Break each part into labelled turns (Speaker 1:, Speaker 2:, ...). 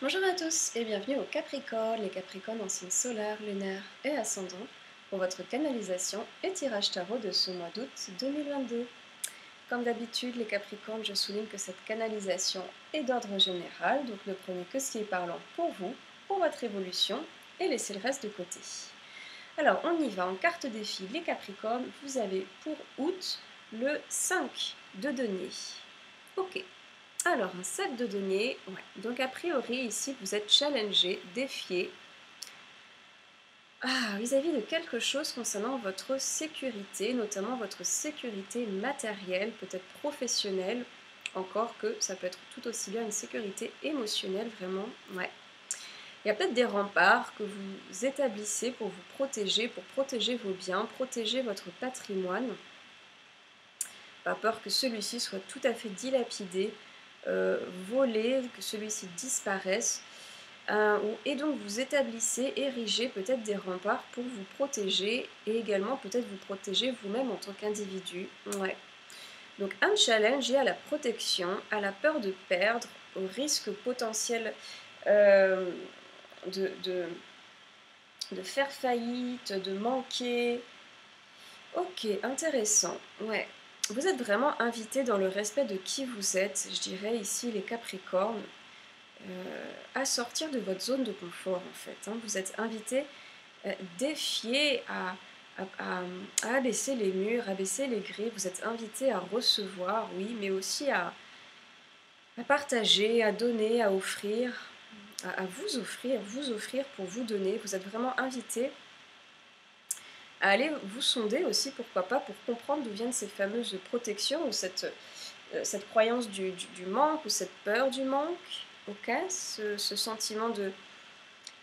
Speaker 1: Bonjour à tous et bienvenue au Capricorne, les Capricornes en signe solaire, lunaire et ascendant pour votre canalisation et tirage tarot de ce mois d'août 2022. Comme d'habitude, les Capricornes, je souligne que cette canalisation est d'ordre général, donc ne prenez que ce qui est parlant pour vous, pour votre évolution et laissez le reste de côté. Alors on y va, en carte défi, les Capricornes, vous avez pour août le 5 de denier. Ok. Alors, un 7 de denier, ouais. Donc a priori ici vous êtes challengé, défié vis-à-vis de quelque chose concernant votre sécurité, notamment votre sécurité matérielle, peut-être professionnelle, encore que ça peut être tout aussi bien une sécurité émotionnelle, vraiment, ouais. Il y a peut-être des remparts que vous établissez pour protéger vos biens, protéger votre patrimoine, pas peur que celui-ci soit tout à fait dilapidé, volé, que celui-ci disparaisse. Et donc vous établissez, érigez peut-être des remparts pour vous protéger et également peut-être vous protéger vous-même en tant qu'individu. Ouais. Donc un challenge est à la protection, à la peur de perdre, au risque potentiel euh, de, de, de faire faillite, de manquer. Ok, intéressant. Ouais. Vous êtes vraiment invité dans le respect de qui vous êtes, je dirais ici les Capricornes, à sortir de votre zone de confort en fait. Hein. Vous êtes invité, défié à abaisser les murs, abaisser les grilles. Vous êtes invité à recevoir, oui, mais aussi à partager, à donner, à offrir, à vous offrir pour vous donner. Vous êtes vraiment invité à aller vous sonder aussi, pourquoi pas, pour comprendre d'où viennent ces fameuses protections ou cette croyance du manque ou cette peur du manque, ok, ce sentiment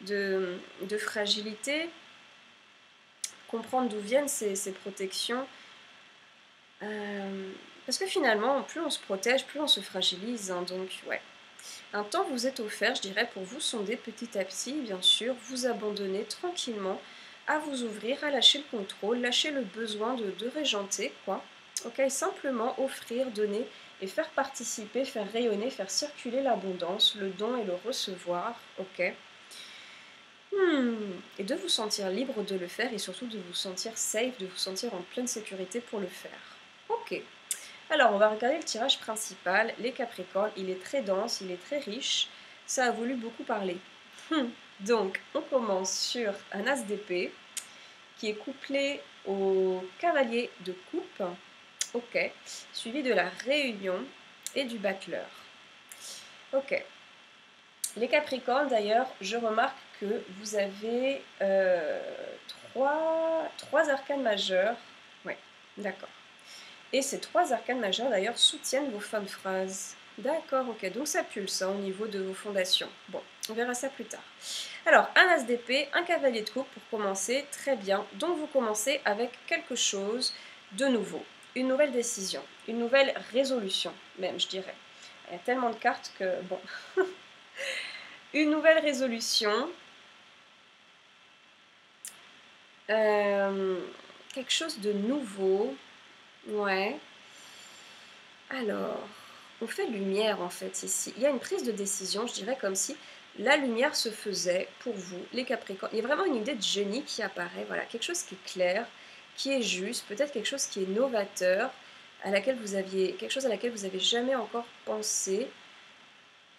Speaker 1: de fragilité, comprendre d'où viennent ces protections. Parce que finalement, plus on se protège, plus on se fragilise. Hein, donc, ouais. Un temps vous est offert, je dirais, pour vous sonder petit à petit, bien sûr, vous abandonner tranquillement, à vous ouvrir, à lâcher le contrôle, lâcher le besoin de régenter, quoi. Ok, simplement offrir, donner et faire participer, faire rayonner, faire circuler l'abondance, le don et le recevoir, ok. Et de vous sentir libre de le faire et surtout de vous sentir safe, de vous sentir en pleine sécurité pour le faire. Ok. Alors, on va regarder le tirage principal. Les Capricornes, il est très dense, il est très riche. Ça a voulu beaucoup parler. Donc, on commence sur un as d'épée qui est couplé au cavalier de coupe. Ok. Suivi de la réunion et du battleur. Ok. Les Capricornes, d'ailleurs, je remarque que vous avez trois arcanes majeures. Oui, d'accord. Et ces trois arcanes majeures, d'ailleurs, soutiennent vos fins de phrases. D'accord, ok, donc ça pulse au niveau de vos fondations. Bon, on verra ça plus tard. Alors, un as d'épée, un cavalier de coupe pour commencer, très bien. Donc vous commencez avec quelque chose de nouveau, une nouvelle décision, une nouvelle résolution, même, je dirais. Il y a tellement de cartes que, bon... Une nouvelle résolution, quelque chose de nouveau, ouais. Alors, on fait lumière en fait ici. Il y a une prise de décision, je dirais comme si la lumière se faisait pour vous, les Capricornes. Il y a vraiment une idée de génie qui apparaît, voilà, quelque chose qui est clair, qui est juste, peut-être quelque chose qui est novateur, quelque chose à laquelle vous n'avez jamais encore pensé,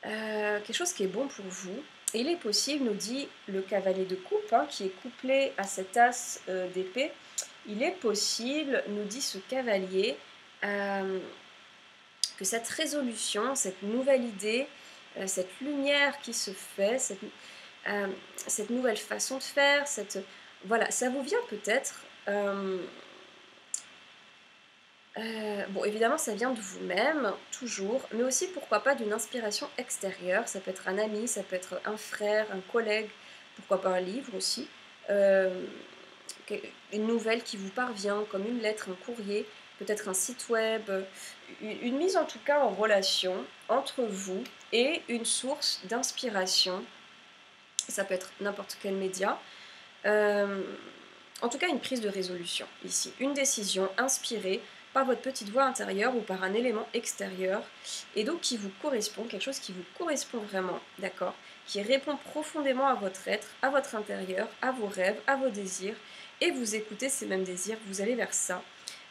Speaker 1: quelque chose qui est bon pour vous. Et il est possible, nous dit le cavalier de coupe, hein, qui est couplé à cet as d'épée, il est possible, nous dit ce cavalier, que cette résolution, cette nouvelle idée, cette lumière qui se fait, cette nouvelle façon de faire, voilà, ça vous vient peut-être. Bon, évidemment, ça vient de vous-même, toujours, mais aussi, pourquoi pas, d'une inspiration extérieure. Ça peut être un ami, ça peut être un frère, un collègue, pourquoi pas un livre aussi. Une nouvelle qui vous parvient, comme une lettre, un courrier, peut-être un site web, une mise en tout cas en relation entre vous et une source d'inspiration. Ça peut être n'importe quel média. En tout cas, une prise de résolution ici, une décision inspirée par votre petite voix intérieure ou par un élément extérieur, et donc qui vous correspond, quelque chose qui vous correspond vraiment, d'accord, qui répond profondément à votre être, à votre intérieur, à vos rêves, à vos désirs, et vous écoutez ces mêmes désirs, vous allez vers ça.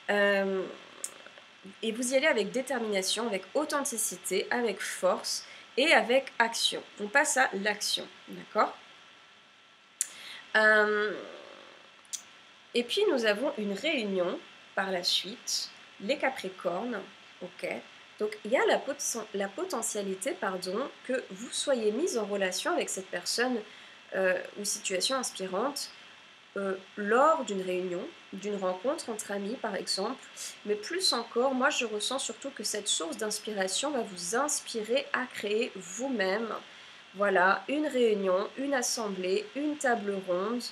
Speaker 1: Et vous y allez avec détermination, avec authenticité, avec force et avec action. On passe à l'action, d'accord. Et puis nous avons une réunion par la suite, les Capricornes, ok. Donc il y a la potentialité, pardon, que vous soyez mis en relation avec cette personne ou situation inspirante lors d'une réunion, d'une rencontre entre amis par exemple, mais plus encore, moi je ressens surtout que cette source d'inspiration va vous inspirer à créer vous-même, voilà, une réunion, une assemblée, une table ronde,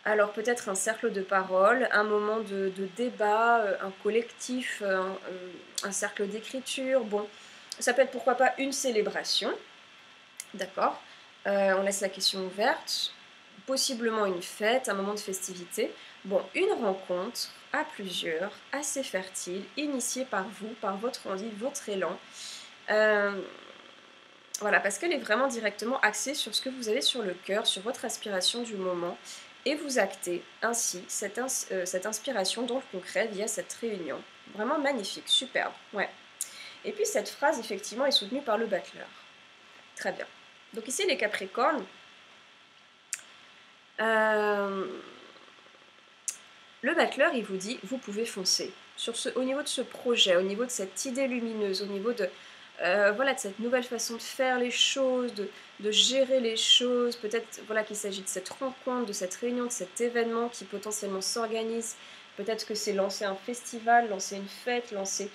Speaker 1: alors peut-être un cercle de parole, un moment de débat, un collectif, un cercle d'écriture, bon, ça peut être pourquoi pas une célébration, d'accord, on laisse la question ouverte, possiblement une fête, un moment de festivité. Bon, une rencontre à plusieurs, assez fertile, initiée par vous, par votre envie, votre élan. Voilà, parce qu'elle est vraiment directement axée sur ce que vous avez sur le cœur, sur votre aspiration du moment, et vous actez ainsi cette inspiration dans le concret via cette réunion. Vraiment magnifique, superbe, ouais. Et puis cette phrase, effectivement, est soutenue par le battleur. Très bien. Donc ici, les Capricornes, le battleur, il vous dit, vous pouvez foncer. Au niveau de ce projet, au niveau de cette idée lumineuse, au niveau de, voilà, de cette nouvelle façon de faire les choses, de gérer les choses, peut-être voilà, qu'il s'agit de cette rencontre, de cette réunion, de cet événement qui potentiellement s'organise. Peut-être que c'est lancer un festival, lancer une fête, lancer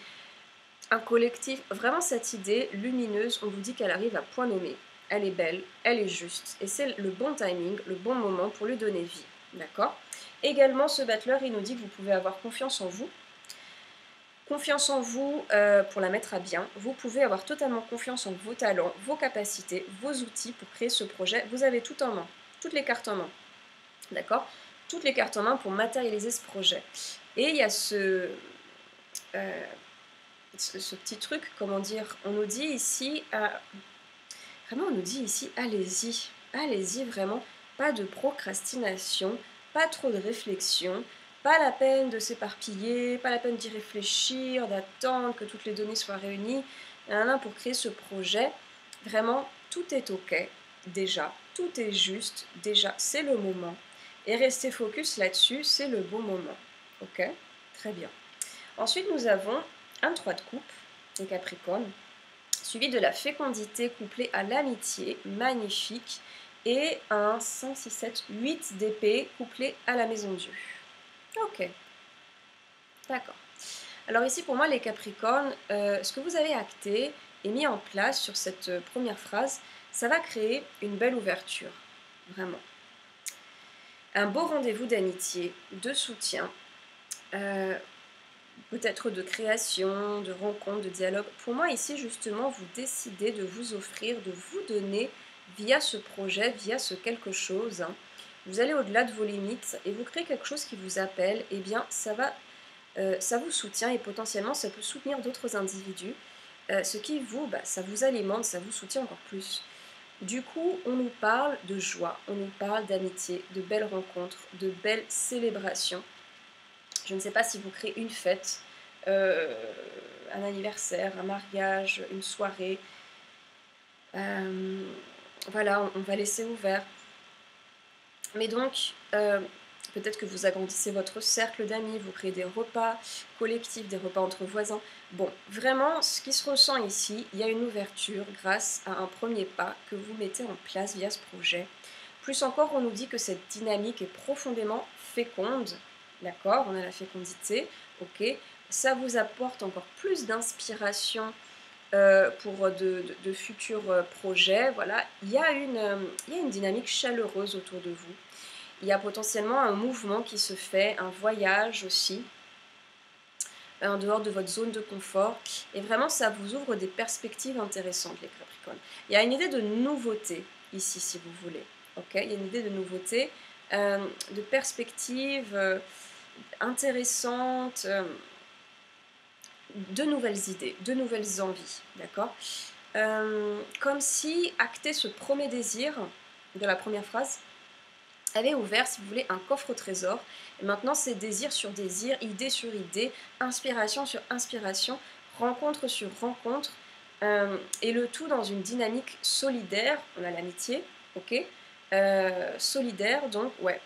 Speaker 1: un collectif. Vraiment cette idée lumineuse, on vous dit qu'elle arrive à point nommé. Elle est belle, elle est juste, et c'est le bon timing, le bon moment pour lui donner vie. D'accord ? Également, ce battleur, il nous dit que vous pouvez avoir confiance en vous. Confiance en vous pour la mettre à bien. Vous pouvez avoir totalement confiance en vos talents, vos capacités, vos outils pour créer ce projet. Vous avez tout en main, toutes les cartes en main. D'accord ? Toutes les cartes en main pour matérialiser ce projet. Et il y a ce petit truc, comment dire, on nous dit ici, vraiment on nous dit ici, allez-y, allez-y vraiment, pas de procrastination, pas trop de réflexion, pas la peine de s'éparpiller, pas la peine d'y réfléchir, d'attendre que toutes les données soient réunies, pour créer ce projet, vraiment tout est ok, déjà, tout est juste, déjà, c'est le moment, et rester focus là-dessus, c'est le bon moment, ok, très bien. Ensuite nous avons un 3 de coupe, les Capricornes, suivi de la fécondité couplée à l'amitié, magnifique, et un 5, 6, 7, 8 d'épée couplé à la maison Dieu. Ok, d'accord. Alors ici pour moi les Capricornes, ce que vous avez acté et mis en place sur cette première phrase, ça va créer une belle ouverture, vraiment. Un beau rendez-vous d'amitié, de soutien, peut-être de création, de rencontre, de dialogue. Pour moi, ici, justement, vous décidez de vous offrir, de vous donner via ce projet, via ce quelque chose. Vous allez au-delà de vos limites et vous créez quelque chose qui vous appelle. Eh bien, ça vous soutient et potentiellement, ça peut soutenir d'autres individus. Ce qui ça vous alimente, ça vous soutient encore plus. Du coup, on nous parle de joie, on nous parle d'amitié, de belles rencontres, de belles célébrations. Je ne sais pas si vous créez une fête, un anniversaire, un mariage, une soirée. Voilà, on va laisser ouvert. Mais donc, peut-être que vous agrandissez votre cercle d'amis, vous créez des repas collectifs, des repas entre voisins. Bon, vraiment, ce qui se ressent ici, il y a une ouverture grâce à un premier pas que vous mettez en place via ce projet. Plus encore, on nous dit que cette dynamique est profondément féconde. D'accord, on a la fécondité, ok. Ça vous apporte encore plus d'inspiration pour de futurs projets. Voilà, il y a une dynamique chaleureuse autour de vous. Il y a potentiellement un mouvement qui se fait, un voyage aussi, en dehors de votre zone de confort. Et vraiment, ça vous ouvre des perspectives intéressantes, les Capricornes. Il y a une idée de nouveauté ici, si vous voulez. Okay, il y a une idée de nouveauté, de perspective intéressante. de nouvelles idées, de nouvelles envies, d'accord? Comme si acter ce premier désir de la première phrase avait ouvert, si vous voulez, un coffre au trésor. Et maintenant, c'est désir sur désir, idée sur idée, inspiration sur inspiration, rencontre sur rencontre, et le tout dans une dynamique solidaire. On a l'amitié, ok, solidaire, donc ouais,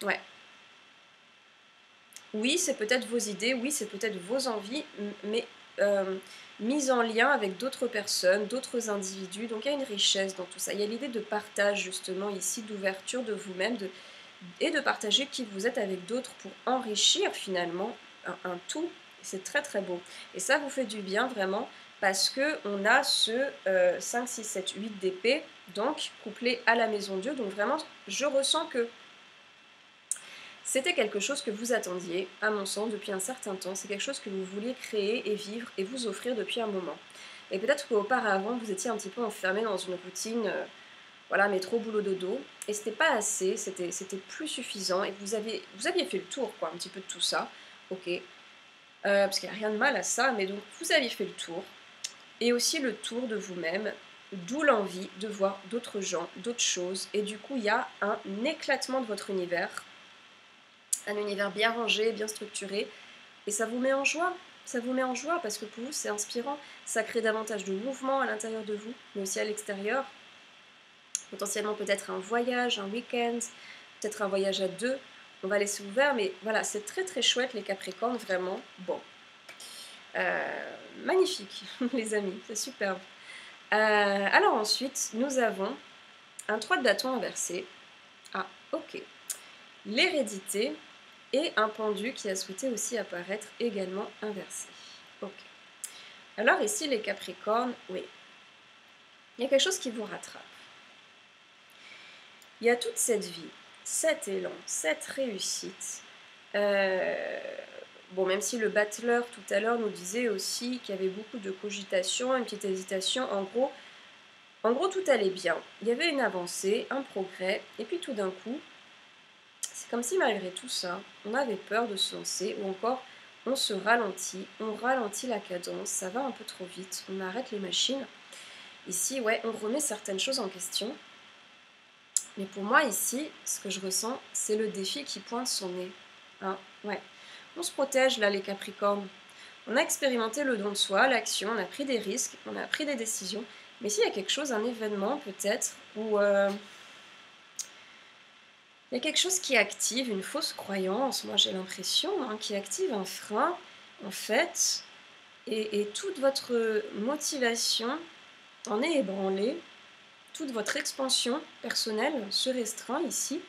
Speaker 1: ouais. Oui, c'est peut-être vos idées, oui, c'est peut-être vos envies, mais euh, mises en lien avec d'autres personnes, d'autres individus. Donc il y a une richesse dans tout ça. Il y a l'idée de partage justement ici, d'ouverture de vous-même, et de partager qui vous êtes avec d'autres pour enrichir finalement un tout. C'est très très beau. Et ça vous fait du bien vraiment parce que on a ce 5, 6, 7, 8 d'épée, donc couplé à la maison Dieu. Donc vraiment, je ressens que c'était quelque chose que vous attendiez, à mon sens, depuis un certain temps. C'est quelque chose que vous vouliez créer et vivre et vous offrir depuis un moment. Et peut-être qu'auparavant, vous étiez un petit peu enfermé dans une routine, voilà, métro, boulot, dodo. Et c'était pas assez, c'était plus suffisant. Et vous aviez fait le tour, quoi, un petit peu de tout ça. Ok. Parce qu'il n'y a rien de mal à ça, mais donc vous aviez fait le tour. Et aussi le tour de vous-même, d'où l'envie de voir d'autres gens, d'autres choses. Et du coup, il y a un éclatement de votre univers, un univers bien rangé, bien structuré, et ça vous met en joie. Ça vous met en joie parce que pour vous, c'est inspirant. Ça crée davantage de mouvement à l'intérieur de vous, mais aussi à l'extérieur. Potentiellement peut-être un voyage, un week-end, peut-être un voyage à deux. On va laisser ouvert, mais voilà, c'est très très chouette les Capricornes, vraiment. Bon, magnifique, les amis, c'est superbe. Alors ensuite, nous avons un 3 de bâton inversé. Ah, ok. L'hérédité et un pendu qui a souhaité aussi apparaître également inversé. Ok. Alors ici, les Capricornes, oui, il y a quelque chose qui vous rattrape. Il y a toute cette vie, cet élan, cette réussite. Bon, même si le battleur tout à l'heure nous disait aussi qu'il y avait beaucoup de cogitation, une petite hésitation, en gros tout allait bien. Il y avait une avancée, un progrès, et puis tout d'un coup, c'est comme si malgré tout ça, on avait peur de se lancer, ou encore on ralentit la cadence, ça va un peu trop vite, on arrête les machines. Ici, ouais, on remet certaines choses en question. Mais pour moi, ici, ce que je ressens, c'est le défi qui pointe son nez. Hein, ouais. On se protège, là, les Capricornes. On a expérimenté le don de soi, l'action, on a pris des risques, on a pris des décisions. Mais s'il y a quelque chose, un événement peut-être, où il y a quelque chose qui active une fausse croyance, moi j'ai l'impression, hein, qui active un frein, en fait, et toute votre motivation en est ébranlée, toute votre expansion personnelle se restreint ici,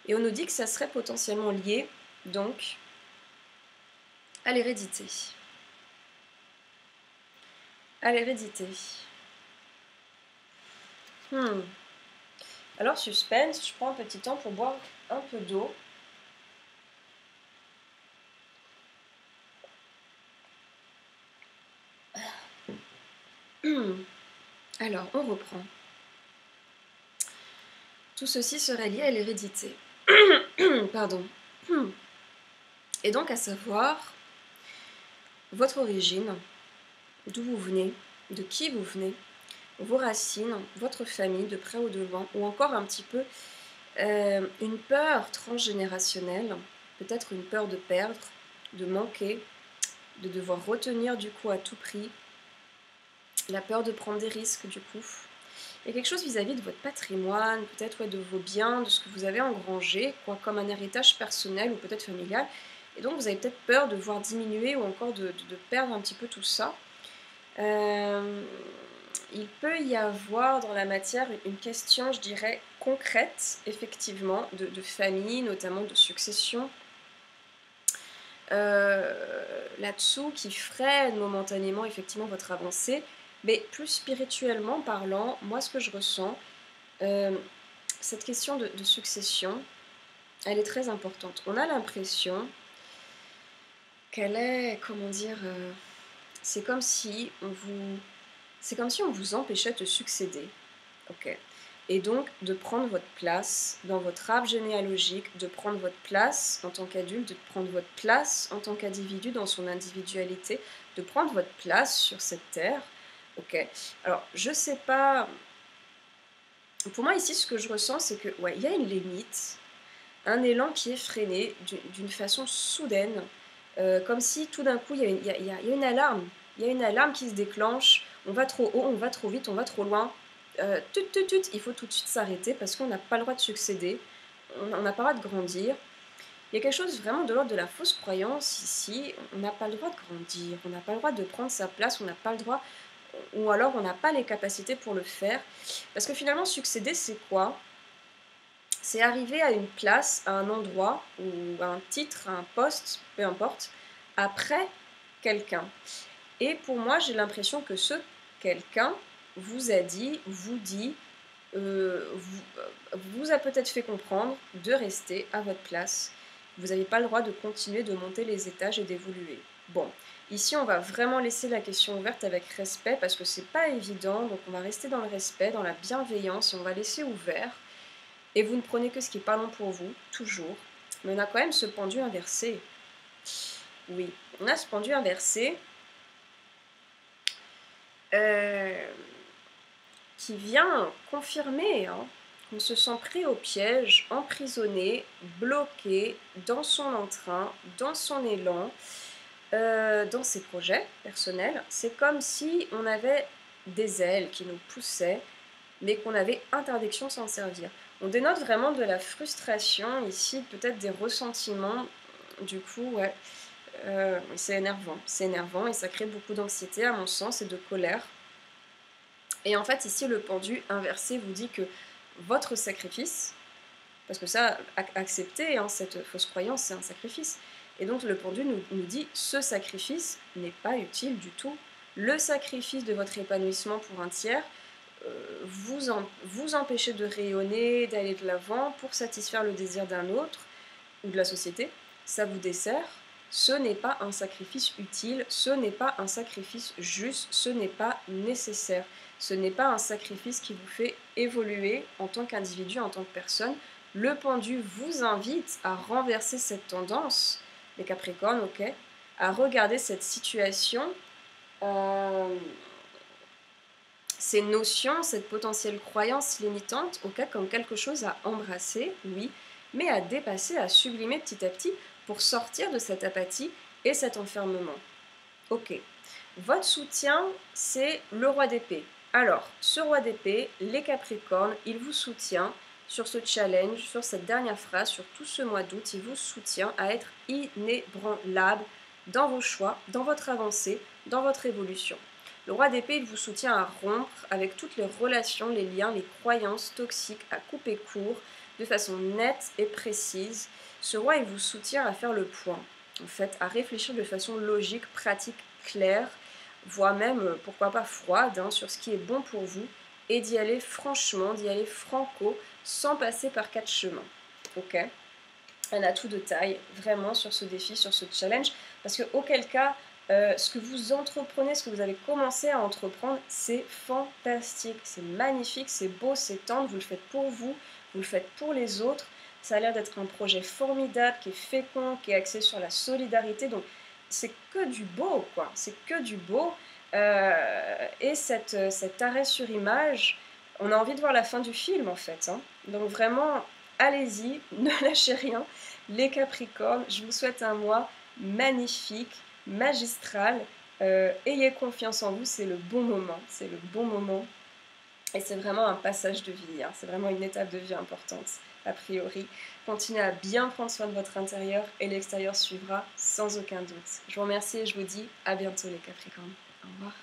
Speaker 1: et on nous dit que ça serait potentiellement lié, donc, à l'hérédité. À l'hérédité. Alors, suspense, je prends un petit temps pour boire un peu d'eau. Alors, on reprend. Tout ceci serait lié à l'hérédité. Pardon. Et donc, à savoir votre origine, d'où vous venez, de qui vous venez, vos racines, votre famille, de près ou de loin, ou encore un petit peu une peur transgénérationnelle, peut-être une peur de perdre, de manquer, de devoir retenir du coup à tout prix, la peur de prendre des risques du coup. Il y a quelque chose vis-à-vis de votre patrimoine, peut-être de vos biens, de ce que vous avez engrangé, quoi, comme un héritage personnel ou peut-être familial. Et donc vous avez peut-être peur de voir diminuer ou encore de perdre un petit peu tout ça. Il peut y avoir dans la matière une question, je dirais, concrète, effectivement, de famille, notamment de succession, là-dessous, qui freine momentanément, effectivement, votre avancée. Mais plus spirituellement parlant, moi, ce que je ressens, cette question de succession, elle est très importante. On a l'impression qu'elle est, comment dire, c'est comme si on vous empêchait de succéder. Ok. et donc de prendre votre place dans votre arbre généalogique, de prendre votre place en tant qu'adulte, de prendre votre place en tant qu'individu dans son individualité, de prendre votre place sur cette terre. Ok. Alors, je sais pas. Pour moi, ici, ce que je ressens, c'est que, ouais, il y a une limite, un élan qui est freiné d'une façon soudaine, comme si tout d'un coup, il y a une alarme. Il y a une alarme qui se déclenche. On va trop haut, on va trop vite, on va trop loin. Il faut tout de suite s'arrêter parce qu'on n'a pas le droit de succéder. On n'a pas le droit de grandir. Il y a quelque chose vraiment de l'ordre de la fausse croyance ici. On n'a pas le droit de grandir, on n'a pas le droit de prendre sa place, on n'a pas le droit, ou alors on n'a pas les capacités pour le faire. Parce que finalement, succéder, c'est quoi? C'est arriver à une place, à un endroit, ou à un titre, à un poste, peu importe, après quelqu'un. Et pour moi, j'ai l'impression que ce quelqu'un vous a dit, vous dit, vous a peut-être fait comprendre de rester à votre place. Vous n'avez pas le droit de continuer de monter les étages et d'évoluer. Bon, ici on va vraiment laisser la question ouverte avec respect parce que c'est pas évident, donc on va rester dans le respect, dans la bienveillance et on va laisser ouvert. Et vous ne prenez que ce qui est pas long pour vous, toujours. Mais on a quand même ce pendu inversé. Oui, on a ce pendu inversé qui vient confirmer qu'on se sent pris au piège, emprisonné, bloqué dans son entrain, dans son élan, dans ses projets personnels. C'est comme si on avait des ailes qui nous poussaient, mais qu'on avait interdiction de s'en servir. On dénote vraiment de la frustration ici, peut-être des ressentiments. Du coup, ouais, c'est énervant et ça crée beaucoup d'anxiété à mon sens et de colère. Et en fait, ici, le pendu inversé vous dit que votre sacrifice, parce que ça, accepter cette fausse croyance, c'est un sacrifice. Et donc le pendu nous dit, ce sacrifice n'est pas utile du tout. Le sacrifice de votre épanouissement pour un tiers vous empêchez de rayonner, d'aller de l'avant pour satisfaire le désir d'un autre ou de la société. Ça vous dessert. Ce n'est pas un sacrifice utile, ce n'est pas un sacrifice juste, ce n'est pas nécessaire. Ce n'est pas un sacrifice qui vous fait évoluer en tant qu'individu, en tant que personne. Le pendu vous invite à renverser cette tendance, les Capricornes, ok, à regarder cette situation, ces notions, cette potentielle croyance limitante, ok, comme quelque chose à embrasser, oui, mais à dépasser, à sublimer petit à petit pour sortir de cette apathie et cet enfermement. Ok. Votre soutien, c'est le roi d'épée. Alors, ce roi d'épée, les Capricornes, il vous soutient sur ce challenge, sur cette dernière phrase, sur tout ce mois d'août, il vous soutient à être inébranlable dans vos choix, dans votre avancée, dans votre évolution. Le roi d'épée, il vous soutient à rompre avec toutes les relations, les liens, les croyances toxiques, à couper court, de façon nette et précise. Ce roi, il vous soutient à faire le point, en fait, à réfléchir de façon logique, pratique, claire, voire même, pourquoi pas froide, sur ce qui est bon pour vous, et d'y aller franchement, d'y aller franco, sans passer par 4 chemins. Ok ? Un atout de taille, vraiment, sur ce défi, sur ce challenge, parce que auquel cas, ce que vous entreprenez, ce que vous avez commencé à entreprendre, c'est fantastique, c'est magnifique, c'est beau, c'est tendre, vous le faites pour vous le faites pour les autres, ça a l'air d'être un projet formidable, qui est fécond, qui est axé sur la solidarité, donc c'est que du beau, quoi, c'est que du beau, et cet arrêt sur image, on a envie de voir la fin du film, en fait, donc vraiment, allez-y, ne lâchez rien, les Capricornes, je vous souhaite un mois magnifique, magistral, ayez confiance en vous, c'est le bon moment, et c'est vraiment un passage de vie, c'est vraiment une étape de vie importante, a priori. Continuez à bien prendre soin de votre intérieur et l'extérieur suivra sans aucun doute. Je vous remercie et je vous dis à bientôt les Capricornes. Au revoir.